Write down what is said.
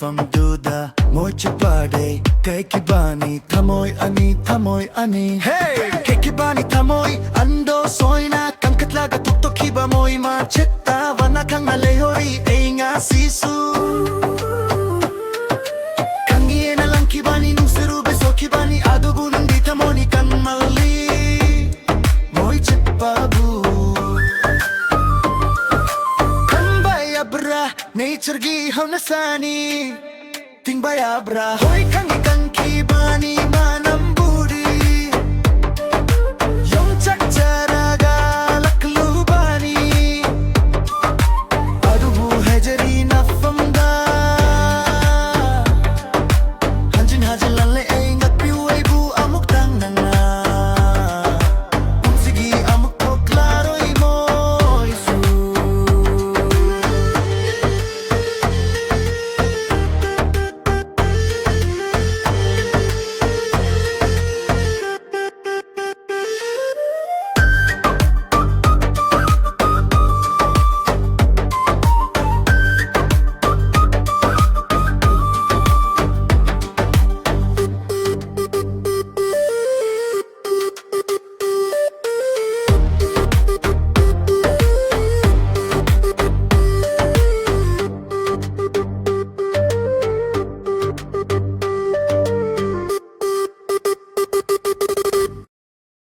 from Duda Moi chapade Kekibani Tamoy ani Tamoy ani Hey Kekibani Tamoy Ando soina Kangkatlaga tuktok hiba moy macheta Wana kang malehori ay nga sisu Kangiye na lang kibani nung serube so kibani Adobo nung di tamoni kan mali Moy chipabu Nature gi hau nasani ting baya bra hoy kangi